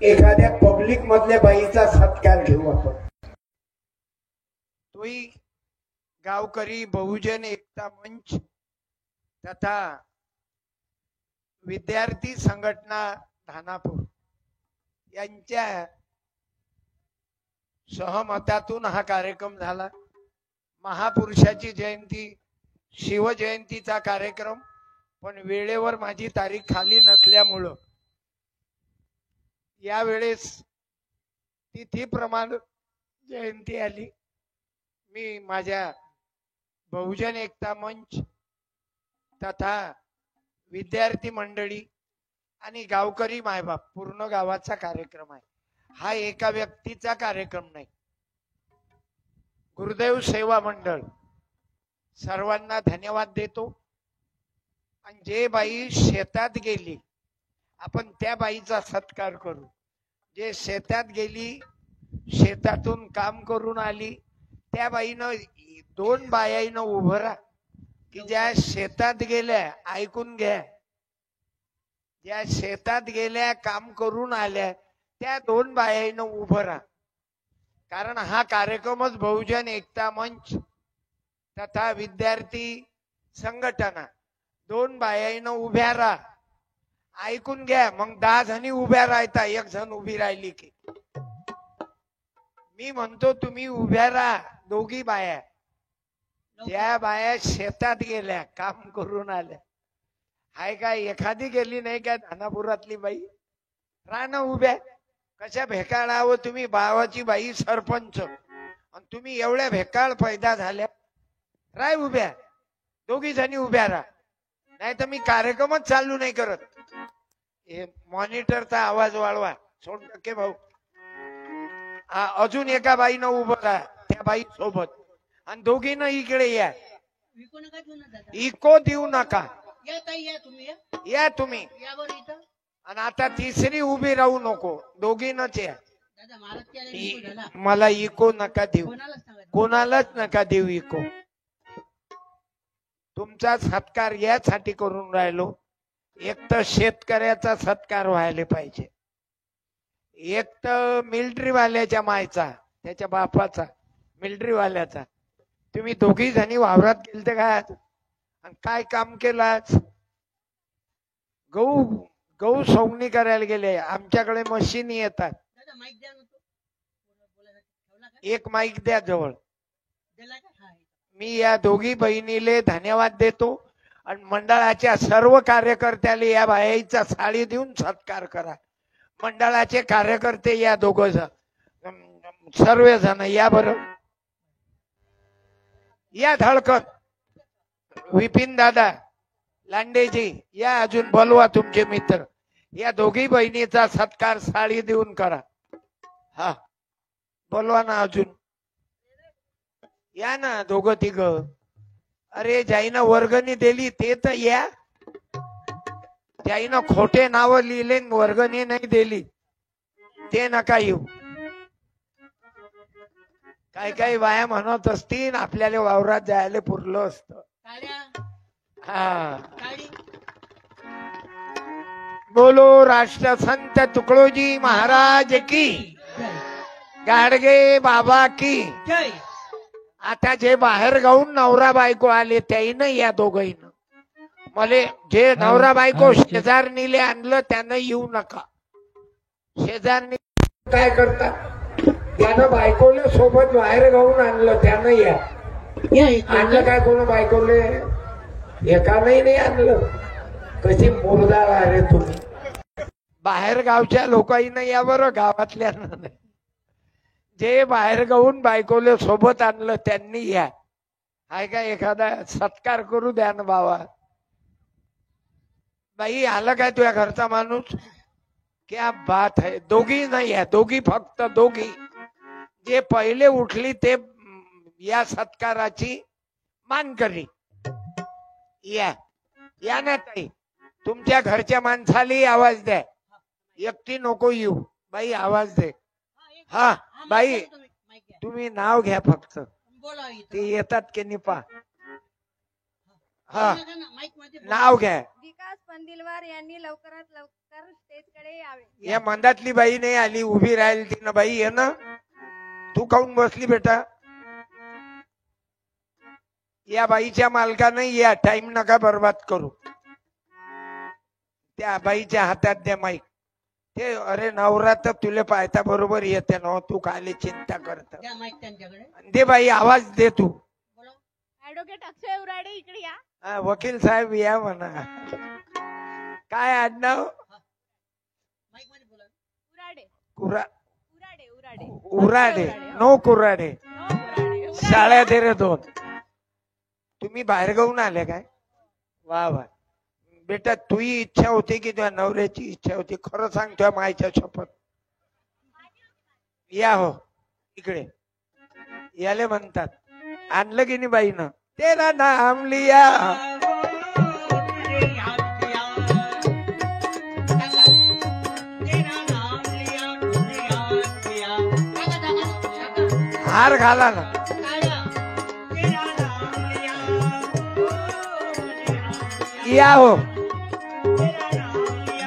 एखाद्या पब्लिक मधल्या बाईचा सत्कार घेऊ आपण। तोही गावकरी बहुजन एकता मंच तथा विद्यार्थी संघटना धानापूर यांच्या सहमतातून हा कार्यक्रम झाला। महापुरुषाची जयंती शिवजयंतीचा कार्यक्रम, पण वेळेवर माझी तारीख खाली नसल्यामुळं यावेळेस तिथीप्रमाणे जयंती आली। मी माझ्या बहुजन एकता मंच तथा विद्यार्थी मंडळी आणि गावकरी मायबाप पूर्ण गावाचा कार्यक्रम आहे। हा एका व्यक्तीचा कार्यक्रम नाही। गुरुदेव सेवा मंडळ सर्वांना धन्यवाद देतो। आणि जे बाई शेतात गेली आपण त्या बाईचा सत्कार करू। जे शेतात गेली शेतातून काम करून आली त्या बाईनं दोन बायानं उभं राहा की ज्या शेतात गेल्या, ऐकून घ्या, ज्या शेतात गेल्या काम करून आल्या त्या दोन बायानं उभं राहा। कारण हा कार्यक्रमच बहुजन एकता मंच तथा विद्यार्थी संघटना दोन बायानं उभ्या राहा। ऐकून घ्या, मग 10 जणी उभ्या राहता, एक जण उभी राहिली की मी म्हणतो तुम्ही उभ्या राहा। दोघी बाया ज्या बाया शेतात गेल्या काम करून आल्या, हाय काय एखादी गेली नाही का धानापुरातली बाई? राहणं उभ्या कशा भेकाळावं तुम्ही? भावाची बाई सरपंच आणि तुम्ही एवढ्या भेकाळ पैदा झाल्या, राय उभ्या। दोघी जणी उभ्या राहा, नाही तर मी कार्यक्रमच चालू नाही करत। हे मॉनिटरचा आवाज वाढवा सोनटक्के भाऊ। अजून एका बाईनं उभं राहा त्या बाई सोबत आणि दोघीनं इकडे या। इको देऊ नका, या तुम्ही। आणि आता तिसरी उभी राहू नको, दोघीनच या। मला इको नका देऊ, कोणालाच नका देऊ इको। तुमचा सत्कार यासाठी करून राहिलो, एक तर शेतकऱ्याचा सत्कार व्हायला पाहिजे, एक तर मिलिटरी वाल्याच्या मायचा त्याच्या बापाचा मिलिटरी वाल्याचा। तुम्ही दोघी जणी वावरात गेलते का आणि काय काम केलं आज? गहू सोंगणी करायला गेले। आमच्याकडे मशीन येतात, एक माईक द्या जवळ। मी या दोघी बहिणीले धन्यवाद देतो आणि मंडळाच्या सर्व कार्यकर्त्याला या बाईचा साडी देऊन सत्कार करा। मंडळाचे कार्यकर्ते या दोघं सर्व जण या बरं, या धडकन। विपिन दादा लांडेजी या, अजून बोलवा तुमचे मित्र। या दोघी बहिणीचा सत्कार साडी देऊन करा। हा बोलवा ना, अजून या ना दोघं तिघ। अरे ज्याईनं वर्गणी दिली ते तर या, ज्याईनं खोटे नाव लिहिले वर्गणी नाही दिली ते नका येऊ। काही काही बाया म्हणत असतील आपल्याला वावरात जायला पुरलं असतं। हा बोलो राष्ट्रसंत तुकडोजी महाराज की, गाडगे बाबा की। आता जे बाहेर गाऊन नवरा बायको आले त्याईनं या दोघीनं, मले जे नवरा बायको शेजारणीले आणलं त्यानं येऊ नका। शेजारणी काय करतात, त्यानं बायकोले सोबत बाहेर गाऊन आणलं त्यानं या। आणलं काय कोण बायकोले? एकानंही नाही आणलं। कशी मुरदाळ आहे तुम्ही? बाहेर गावच्या लोकांना या बरं, गावातल्या नाही। जे बाहेर गाऊन बायकोले सोबत आणलं त्यांनी या। हाय का एखादा सत्कार करू द्या ना बाबा। बाई आलं काय तुझ्या घरचा माणूस? क्या बात है। दोघी नाही या, दोघी फक्त दोघी। जे पहिले उठली ते या सत्काराची मानकरी। या या ना ताई, तुमच्या घरच्या माणसाला आवाज द्या, एकटी नको येऊ। बाई आवाज दे। हा बाई तुम्ही नाव घ्या फक्त, ते येतात की निपा। हा नाव घ्या. विकास पंदिलवार यांनी लवकरात लवकर स्टेजकडे यावे. या मंदातली बाई नाही आली, उभी राहिली ती ना बाई. ये ना, तू काऊन बसली बेटा? या बाईच्या मालकाने या, टाइम नका बर्बाद करू. त्या बाईच्या हातात द्या माईक. ते अरे नवरा तर तुला पाहता बरोबर येते ना, तू काले चिंता करत. दे बाई, आवाज दे तू. ऍडव्होकेट अक्षय उराडे इकडे या. वकील साहेब या म्हणा. काय आडनाव? उराडे. उराडे उराडे उराडे नो कुराडे. शाळा दे रे दोन. तुम्ही बाहेर गाऊन आले काय? वा वा बेटा, तुझी इच्छा होती की तुझ्या नवऱ्याची इच्छा होती? खरं सांग, तुझ्या मायच्या शपथ. या हो इकडे. याले म्हणतात, आणलं की नाही बाईनं? तेरा नाम लिया. हार घाला ना. या हो,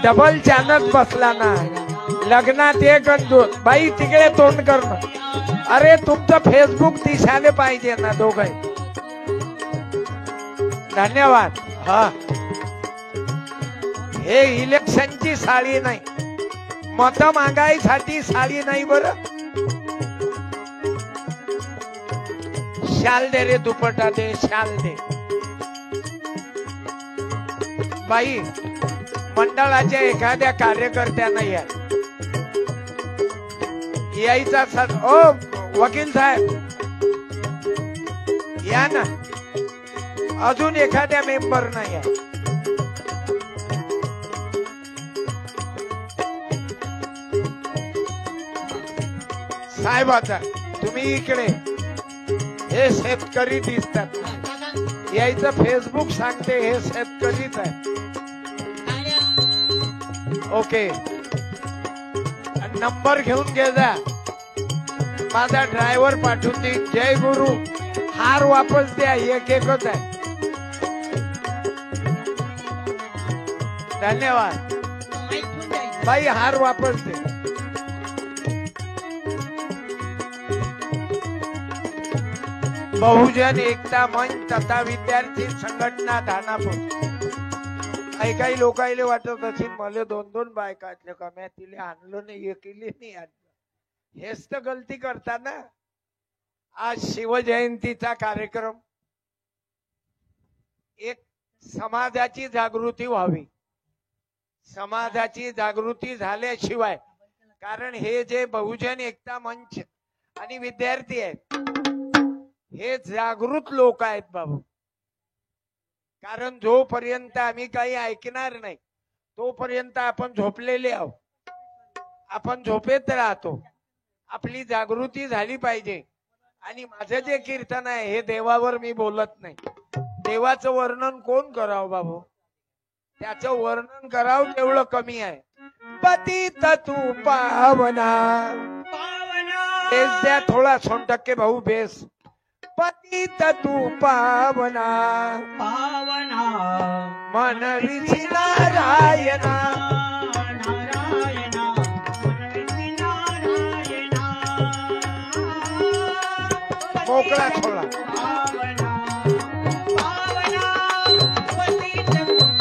डबल चॅनल बसला ना लग्नात. एक बाई तिकडे तोंड करणं. अरे तुमचं फेसबुक दिसायला पाहिजे ना दोघं. धन्यवाद. हा, हे इलेक्शनची साडी नाही, मत मागायसाठी साडी नाही. बरं शाल दे रे, दुपट्टा दे, शाल दे. बाई, मंडळाच्या एखाद्या कार्यकर्त्यांना यायचा. ओ वकील साहेब या ना. अजून एखाद्या मेंबर नाही आहे. साहेबाचा तुम्ही इकडे. हे शेतकरी दिसतात. यायचं फेसबुक सांगते हे शेतकरीच आहे. ओके, नंबर घेऊन घे जा. माझा ड्रायव्हर पाठवून दे. जय गुरु. हार वापस द्या, एक एकच आहे. धन्यवाद बाई, हार वापस दे. बहुजन एकता मंच तथा विद्यार्थी संघटना दानापूर. काही लोकांना वाटत असेल मला 2-2 बायका का मी तिला आणलं नाही, केली नाही आणलं. हेच तर गलती करता ना. आज शिवजयंतीचा कार्यक्रम. एक समाजाची जागृती व्हावी. समाजाची जागृती झाल्याशिवाय, कारण हे जे बहुजन एकता मंच आणि विद्यार्थी आहेत हे जागृत लोक आहेत बाबू. कारण जोपर्यंत आम्ही काही ऐकणार नाही तोपर्यंत आपण झोपलेले आहोत. आपण झोपेत राहतो. आपली जागृती झाली पाहिजे. आणि माझं जे कीर्तन आहे हे देवावर मी बोलत नाही. देवाचं वर्णन कोण करावं बाबू? त्याचं वर्णन करावं तेवढं कमी आहे. पतित तू पावना. बेस द्या थोडा 100% भाऊ बेस. पतित तू पावना पावना मन विधी नारायणा. नारायणा मनविधी नारायणा. मोकळा थोडा. पावना पावना पतित पावना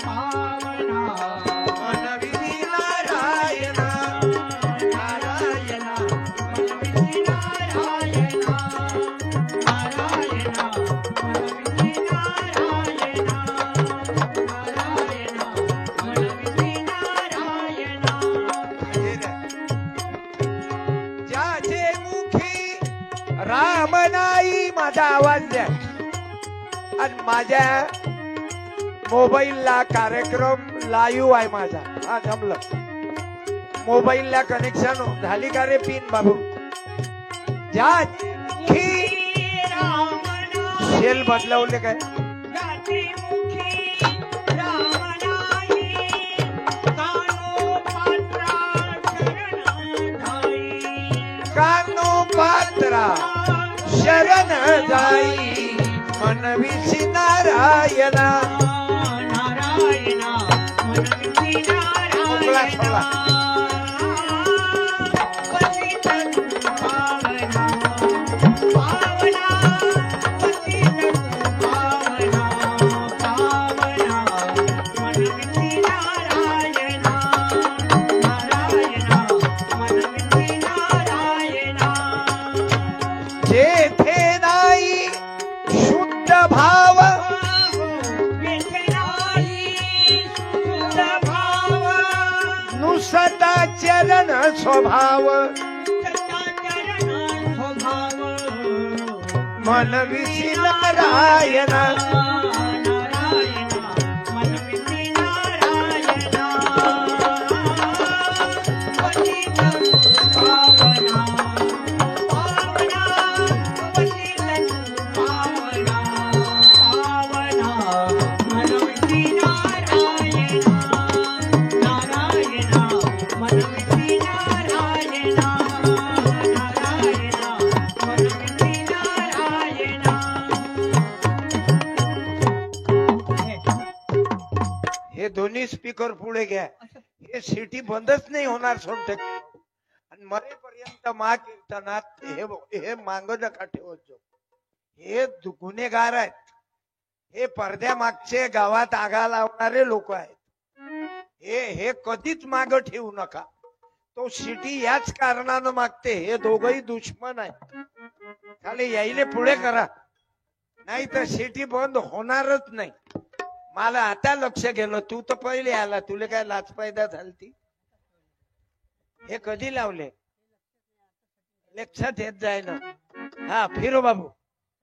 पावना मनविधी नारायणा. नारायणा मन विधी नारायणा. राम नाही माझा आवाज द्या. आणि माझ्या मोबाईलला कार्यक्रम लाईव्ह आहे माझा. हा जमलं. मोबाईलला कनेक्शन झाली का रे पिन बाबू? जाखी शेल बदलावले काय कानो पात्रा शरण जाई मनविसी नारायणा मोकळा सोडा जेथे नाही शुद्ध भाव नुसता चरण स्वभाव मनविसी नारायणा हे दोन्ही स्पीकर पुढे घ्या हे सिटी बंदच नाही होणार सोडते आणि मरेपर्यंत मा कीर्तनात हे मांग नका ठेवत जाऊ हे गुन्हेगार आहेत हे पडद्या मागचे गावात आगा लावणारे लोक आहेत हे कधीच माग ठेवू नका तो सिटी याच कारणानं मागते हे दोघही दुश्मन आहेत खाली यायले पुढे करा नाही तर सिटी बंद होणारच नाही मला आता लक्ष गेलं तू तर पहिले आला तुला काय लाच पैदा झालती हे कधी लावले लक्षात येत जाय ना हा फिरो बाबू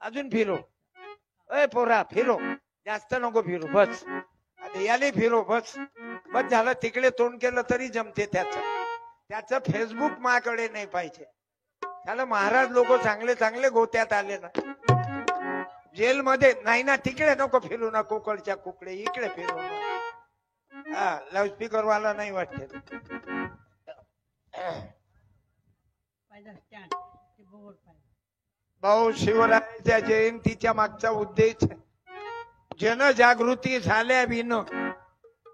अजून फिरो अय पोरा फिरो जास्त नको फिरो बस आता याले फिरो बस बस झालं तिकडे तोंड केलं तरी जमते त्याचं फेसबुक माझ्याकडे नाही पाहिजे त्याला महाराज लोक चांगले चांगले गोत्यात आले ना जेलमध्ये नाही ना तिकडे नको फिरू ना कोकळच्या कुकडे इकडे फिरू ना हा लाऊडस्पीकर वाला नाही वाटते भाऊ शिवरायाच्या जयंतीच्या मागचा उद्देश जनजागृती झाल्या विन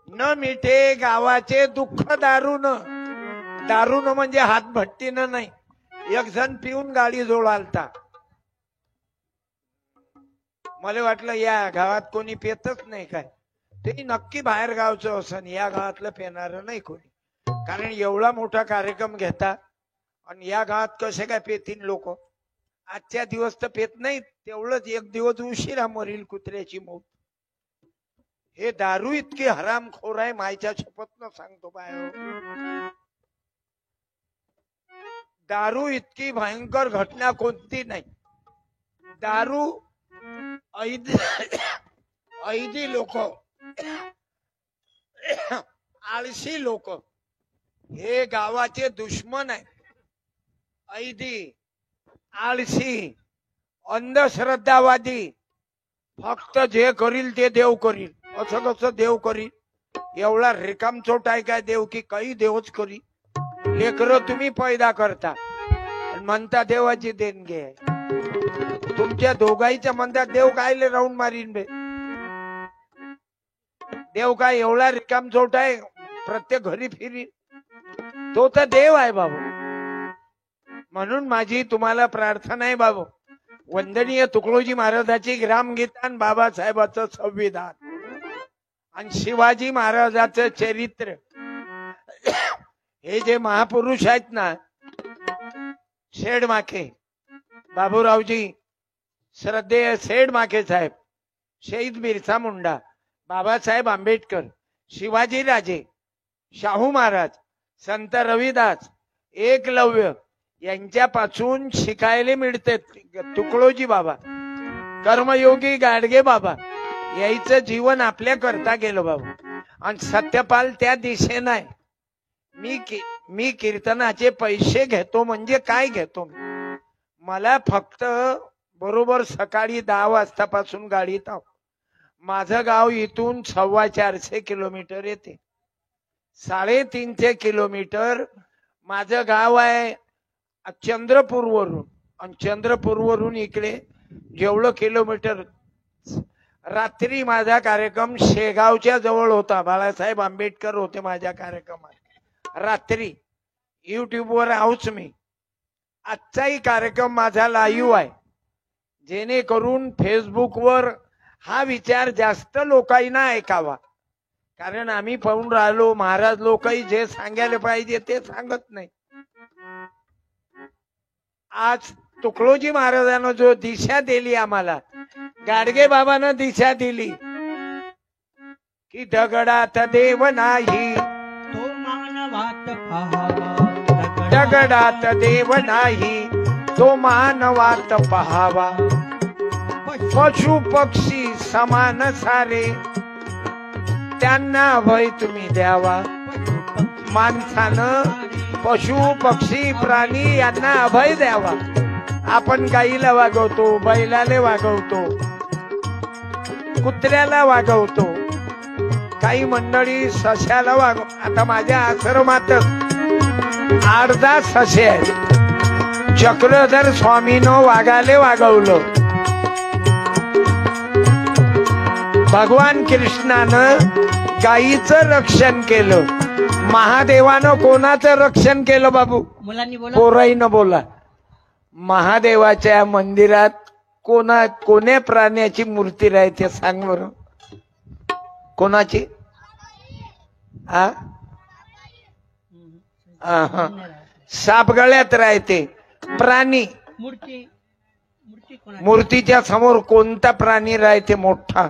न मिटे गावाचे दुःख दारून म्हणजे हातभट्टीनं नाही एक जण पिऊन गाडी जोड आलता मला वाटलं या गावात कोणी पेतच नाही काय ते नक्की बाहेर गावचं असं या गावातलं पेणार नाही कोणी कारण एवढा मोठा कार्यक्रम घेता आणि या गावात कसे काय पेतील लोक आजच्या दिवस तर पेत नाही तेवढंच एक दिवस उशिरा मरील कुत्र्याची मौत हे दारू इतकी हरामखोर आहे मायच्या शपथनं सांगतो बाय दारू इतकी भयंकर घटना कोणती नाही दारू ऐदी लोक आळशी लोक हे गावाचे दुश्मन आहे ऐदी आळशी अंधश्रद्धावादी फक्त जे करील ते देव करील असं कसं देव करील एवढा रिकामचोट आहे काय देव की काही देवच करी लेकर तुम्ही पैदा करता म्हणता देवाची देणगी आहे तुमच्या दोघांच्या म्हणतात देव कायले राऊंड मारीन बे देव काय एवढा रिकामचोट आहे प्रत्येक घरी फिरी तो तर देव आहे बाबू म्हणून माझी तुम्हाला प्रार्थना आहे बाबू वंदनीय तुकडोजी महाराजाची ग्रामगीता आणि बाबासाहेबाचं संविधान आणि शिवाजी महाराजाचं चरित्र हे जे महापुरुष आहेत ना शेडमाखे बाबूरावजी श्रद्धेय शेडमाखे साहेब शहीद बिरसा मुंडा बाबासाहेब आंबेडकर शिवाजी राजे शाहू महाराज संत रविदास एकलव्य यांच्यापासून शिकायला मिळते तुकडोजी बाबा कर्मयोगी गाडगे बाबा याचं जीवन आपल्या करता गेलं बाबा आणि सत्यपाल त्या दिशेनं आहे मी कीर्तनाचे पैसे घेतो म्हणजे काय घेतो मला फक्त बरोबर सकाळी 10 वाजतापासून गाडीत आहो. माझं गाव इथून 450 किलोमीटर येते. 350 किलोमीटर माझं गाव आहे चंद्रपूरवरून. आणि चंद्रपूरवरून इकडे जेवढं किलोमीटर. रात्री माझा कार्यक्रम शेगावच्या जवळ होता. बाळासाहेब आंबेडकर होते माझ्या कार्यक्रमात. रात्री युट्यूबवर आहोच मी. आजचाही कार्यक्रम माझा लाईव्ह आहे, जेणेकरून फेसबुकवर हा विचार जास्त लोकांना ऐकावा. कारण आम्ही पाहून राहिलो महाराज लोकही जे सांगायला पाहिजे ते सांगत नाही. आज तुकडोजी महाराजांना जो दिशा दिली आम्हाला, गाडगे बाबांना दिशा दिली की दगडात देव नाही, तो मानवात पहावा. दगडात देव नाही तो मानवात पहावा. पशु पक्षी समान सारे त्यांना अभय तुम्ही द्यावा. माणसानं पशु पक्षी प्राणी यांना अभय द्यावा. आपण गाईला वागवतो, बैलाला वागवतो, कुत्र्याला वागवतो, काही मंडळी सश्याला वागव. आता माझ्या आश्रमातच 8-10 ससे आहेत. चक्रधर स्वामीनं वाघाले वागवलं. भगवान कृष्णानं गायीचं रक्षण केलं. महादेवानं कोणाचं रक्षण केलं बाबू? मुलांनी बोला. पोराईनं बोला. महादेवाच्या मंदिरात कोण्या प्राण्याची मूर्ती राहते सांग बरं? कोणाची? हा, सापगळ्यात राहते. प्राणी मूर्तीच्या समोर कोणता प्राणी राहते मोठा?